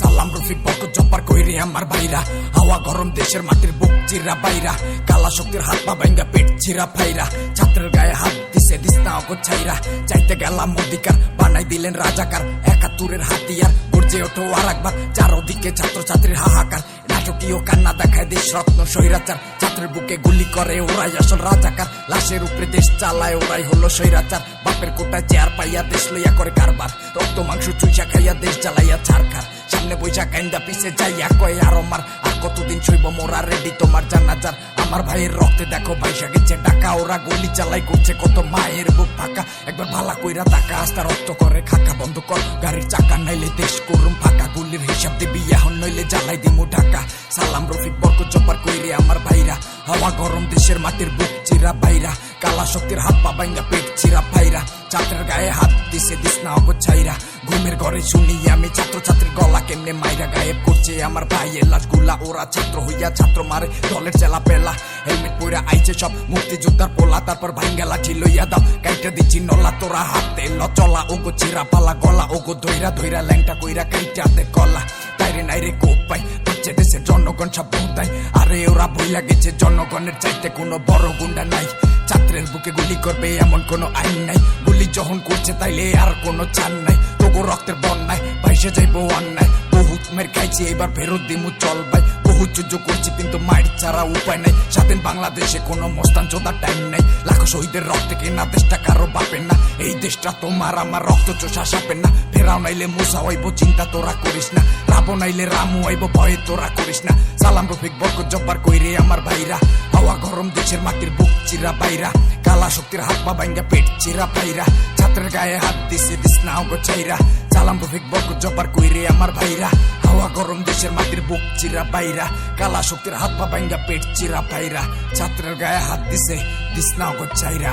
সালাম রফিক বরকত জব্বার কইরে আমার ভাইরা, হাওয়া গরম দেশের মাটির বুক চিরা বাইরা, কালা শক্তির হাত পা ভাঙ্গা পেট চিরা ফাইরা, ছাত্রের গায়ে হাত দিছে দিস্তা অগোছাইরা, চাইতে গেলাম অধিকার বানাই দিলেন রাজাকার, একাত্তরের হাতিয়ার গর্জে ওঠো আর একবার, চারদিকে ছাত্রছাত্রীর হাহাকার, নাটকীয় কান্না দেখায় দেশ রত্ন স্বৈরাচার, ছাত্রের বুকে গুলি করে ওরাই আসল রাজাকার, লাশের উপরে দেশ চালায় ওরাই হলো স্বৈরাচার, বাপের কোটায় চেয়ার পাইয়া দেশ লইয়া করে কারবার, রক্ত মাংস চুইসা খাইয়া দেশ জ্বালাইয়া ছাড়খার, সামনে বইসা কাইন্দা পিছে যাইয়া কয় আরো মার, আর কতদিন সইব মোরা রেডি তোমার জানাজার, আমার ভাইয়ের রক্তে দেখো ভাইসা গেছে ডাকা, ওরা গুলি চালাই করছে কত মায়ের বুক ফাঁকা, একবার ভালা কইরা টাকা আস্তা রক্ত করে খাকা, বন্ধ কর গাড়ির চাকা নাইলে দেশ করুম ফাঁকা, গুলির হিসাব দিবি এখন নইলে জ্বালাই দিমু ঢাকা। সালাম রফিক বরকত জব্বার কইরে আমার ভাইরা, হাওয়া গরম দেশের মাটির বুক চিরা বাইরা, কালা শক্তির হাত পা ভাঙ্গা পেট চিরা ফাইরা, ছাত্রের গায়ে হাত দিছে দিস না অগোছাইরা, ঘুমের ঘরে শুনি আমি ছাত্রছাত্রীর গলা কেমনে মাইরা গায়েব করছে আমার ভাইয়ের লাশ গুলা, ওরা ছাত্র হইয়া ছাত্র মারে দলের চেলা পেলা, হেলমেট পইরা আইছে সব মুক্তিযোদ্ধার পোলা, তারপর ভাঙ্গা লাঠি লইয়া দাও কাইটা দিচ্ছি নলা, তোরা হাতে লচলা ওগো চিরা পালা গলা, ওগো ধইরা ধইরা ল্যাংটা কইরা কাইটা দে কলা, তাইরে নাইরে কোপাই বাচ্চা দেশের জনগণ সব বহুদাই, আরে ওরা বইলা গেছে জনগণের চাইতে কোনো বড় গুন্ডা নাই, ছাত্রের বুকে গুলি করবে এমন কোনো আইন নাই, গুলি যখন করছে তাইলে আর কোনো চান নাই, তবু রক্তের বন্যায় ভাইসে যাইবো অন্যায়, বহুত মের খাইছি এবার ফেরত দিমু চল ভাই, বহুত যুদ্ধ করছি কিন্তু মায়ের ছাড়া উপায় নাই, স্বাধীন বাংলাদেশে কোনো মস্তান চোদার টাইম নাই, লাখো শহীদের রক্তে কেনা দেশটা কারো বাপের না, এই দেশটা তোমার আমার রক্ত চোষা সাপের না, ফেরাও নাইলে মুসা হইব চিন্তা তোরা করিস না, রাবো নাইলে রামু হইব ভয়ে তোরা করিস না। সালাম রফিক বরকত জব্বার কইরে আমার ভাইরা, হাওয়া গরম দেশের মাটির বুক চিরা বাইরা, কালা শক্তির হাত পা ভাঙ্গা পেট চিরা পাইরা, ছাত্রের গায়ে হাত দিছে দিস না অগোছাইরা, সালাম রফিক বরকত জব্বার কইরে আমার ভাইরা, হাওয়া গরম দেশের মাটির বুক চিরা বাইরা, কালা শক্তির হাত পা ভাঙ্গা পেট চিরা পাইরা, ছাত্রের গায়ে হাত দিছে দিস না অগোছাইরা।